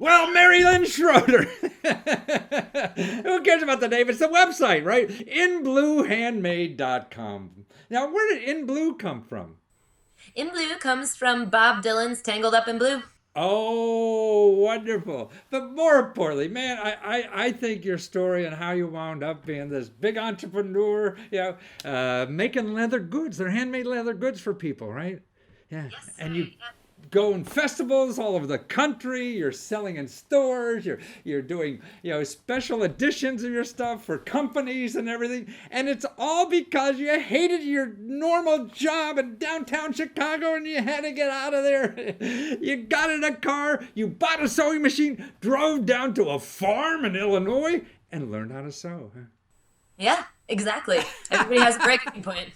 Well, Mary Lynn Schroeder. Who cares about the name? It's the website, right? InBlueHandmade.com. Now, where did In Blue come from? In Blue comes from Bob Dylan's Tangled Up in Blue. Oh, wonderful. But more importantly, man, I think your story and how you wound up being this big entrepreneur, making leather goods. They're handmade leather goods for people, right? Yeah. Yes, And sir. you go in festivals all over the country. You're selling in stores. You're doing special editions of your stuff for companies and everything. And it's all because you hated your normal job in downtown Chicago and you had to get out of there. You got in a car. You bought a sewing machine. Drove down to a farm in Illinois and learned how to sew. Yeah, exactly. Everybody has a breaking point.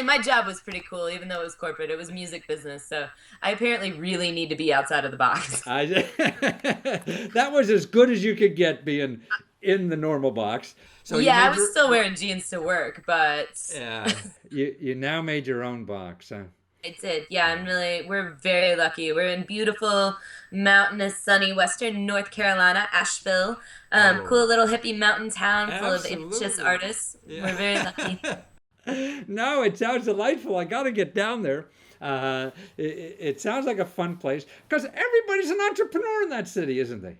My job was pretty cool, even though it was corporate. It was music business, so I apparently really need to be outside of the box. That was as good as you could get being in the normal box. So Yeah, I was still wearing jeans to work, but yeah, you now made your own box. Huh? I did. Yeah, we're very lucky. We're in beautiful, mountainous, sunny Western North Carolina, Asheville. Cool little hippie mountain town full of ambitious artists. Yeah. We're very lucky. No, it sounds delightful. I got to get down there. It sounds like a fun place because everybody's an entrepreneur in that city, isn't they?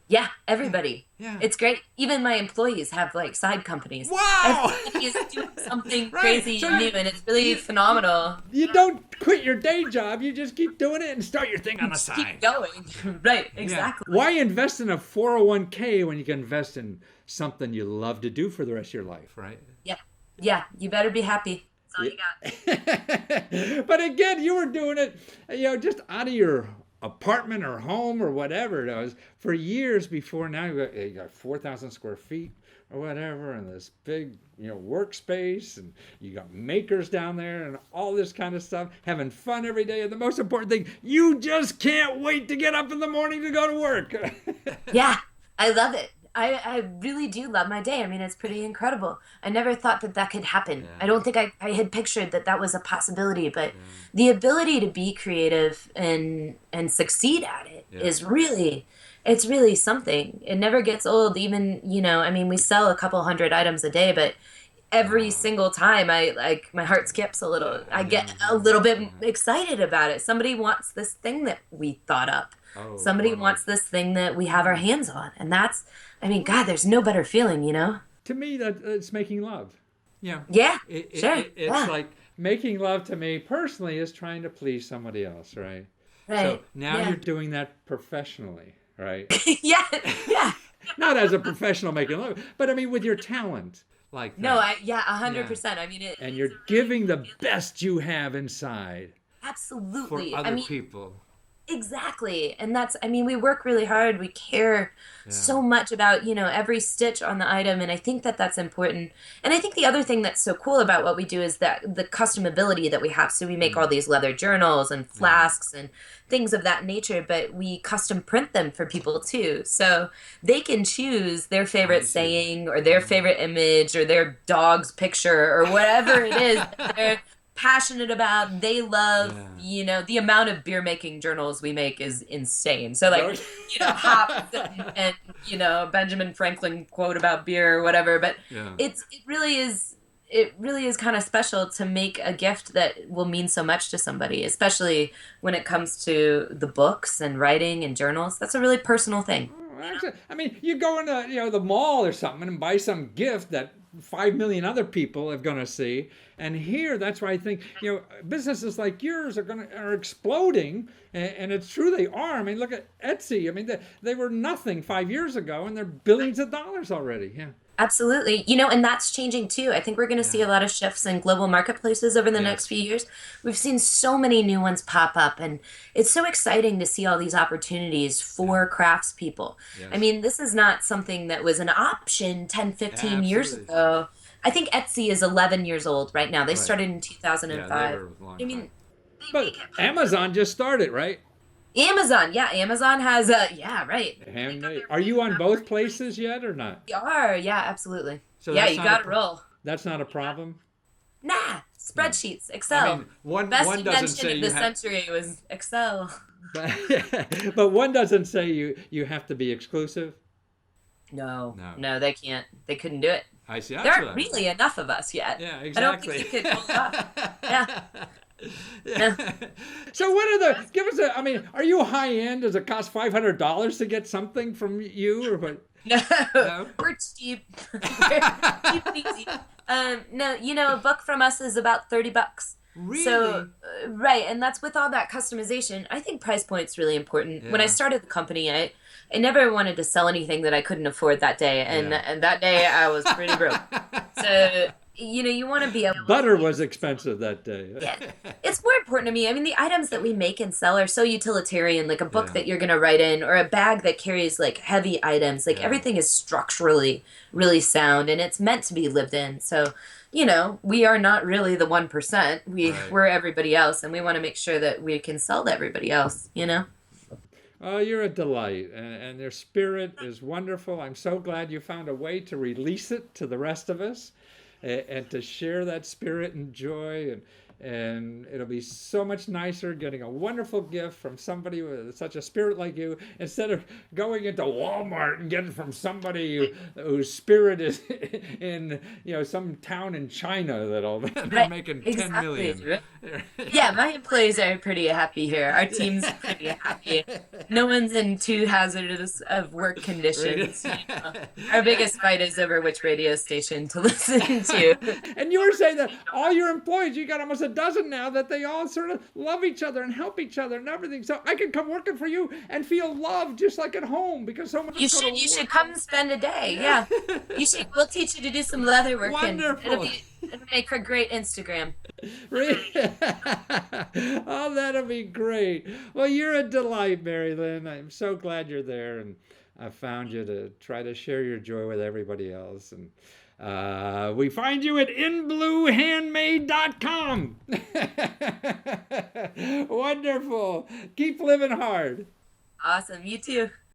Yeah, everybody. Yeah. It's great. Even my employees have like side companies. Wow! Everybody is doing something Right. crazy So and new, and it's really phenomenal. You don't quit your day job. You just keep doing it and start your thing on the Just side. keep going. Right, Yeah. exactly. Why invest in a 401k when you can invest in something you love to do for the rest of your life, right? Yeah, yeah, you better be happy. That's all you got. But again, you were doing it, just out of your apartment or home or whatever it was for years before. Now you got 4,000 square feet or whatever, and this big, workspace, and you got makers down there and all this kind of stuff, having fun every day. And the most important thing, you just can't wait to get up in the morning to go to work. Yeah, I love it. I really do love my day. I mean, it's pretty incredible. I never thought that that could happen. I don't think I had pictured that that was a possibility, but the ability to be creative and succeed at it is really, it's really something. It never gets old. Even, I mean, we sell a couple hundred items a day, but every single time my heart skips a little. I get a little bit excited about it. Somebody wants this thing that we thought up. Somebody wants this thing that we have our hands on. And that's, I mean, God, there's no better feeling, To me, that it's making love. Yeah. Yeah, sure. It's Yeah. like making love to me personally is trying to please somebody else, right? So Right. now Yeah. you're doing that professionally, right? Yeah, yeah. Not as a professional making love, but I mean with your talent like that. No, 100%. I mean, And you're giving the best you have inside for absolutely. other people. Exactly. And that's, I mean, we work really hard. We care so much about, every stitch on the item. And I think that that's important. And I think the other thing that's so cool about what we do is that the customability that we have. So we make all these leather journals and flasks and things of that nature, but we custom print them for people too. So they can choose their favorite saying or their favorite image or their dog's picture or whatever it is that they're passionate about. They love, the amount of beer making journals we make is insane. So like, hops and Benjamin Franklin quote about beer or whatever. But it really is kind of special to make a gift that will mean so much to somebody, especially when it comes to the books and writing and journals. That's a really personal thing. Actually, I mean, you go into the mall or something and buy some gift that 5 million other people are going to see. And here, that's why I think businesses like yours are exploding, and it's true they are. I mean, look at Etsy. I mean, they were nothing 5 years ago, and they're billions of dollars already. Yeah. Absolutely. And that's changing too. I think we're going to see a lot of shifts in global marketplaces over the next few years. We've seen so many new ones pop up, and it's so exciting to see all these opportunities for craftspeople. Yes. I mean, this is not something that was an option 10, 15 years Absolutely. ago. I think Etsy is 11 years old right now. They Right. started in 2005. they were a long I mean, time. But Amazon just started, right? Amazon. Yeah, Amazon has right. Handmade. Are you on both places yet or not? We are. Yeah, absolutely. So Yeah, that's you not a got to pro- roll. That's not a problem. Nah, spreadsheets, Excel. I mean, one Best doesn't invention say of you the have. century was Excel. but one doesn't say you have to be exclusive. No, No. no, they can't. They couldn't do it. I see. There That's what aren't I meant. really enough of us yet. Yeah, I don't think exactly. you could pull it off. Yeah. Yeah. No. So what are the? Give us a. I mean, are you high end? Does it cost $500 to get something from you, or what? No, No. we're cheap. We're cheap and easy. No, a book from us is about $30. So, Really? right, and that's with all that customization. I think price point's really important. When I Yeah. started the company, I never wanted to sell anything that I couldn't afford that day, and Yeah. and that day I was pretty broke. So, you want to be able Butter was expensive that day. yeah, it's more important to me. I mean, the items that we make and sell are so utilitarian, like a book Yeah. that you're going to write in, or a bag that carries like heavy items. Like Yeah. everything is structurally really sound, and it's meant to be lived in. So, we are not really the 1%. Right. We're everybody else, and we want to make sure that we can sell to everybody else. Oh, you're a delight, and your spirit is wonderful. I'm so glad you found a way to release it to the rest of us, and to share that spirit and joy, and it'll be so much nicer getting a wonderful gift from somebody with such a spirit like you, instead of going into Walmart and getting from somebody whose spirit is in some town in China that'll they're Right, making 10 exactly. million. Yeah, my employees are pretty happy here. Our team's pretty happy. No one's in too hazardous of work conditions. Our biggest fight is over which radio station to listen to. And you were saying that all your employees, you got almost a dozen now, that they all sort of love each other and help each other and everything. So I can come working for you and feel loved just like at home, because so much. You should come spend a day. Yeah. You should. We'll teach you to do some leather work, and Wonderful. it'll make for great Instagram. Oh, that'll be great. Well, you're a delight, Mary Lynn. I'm so glad you're there, and I found you to try to share your joy with everybody else. And we find you at inbluehandmade.com. Wonderful. Keep living hard. Awesome. You too.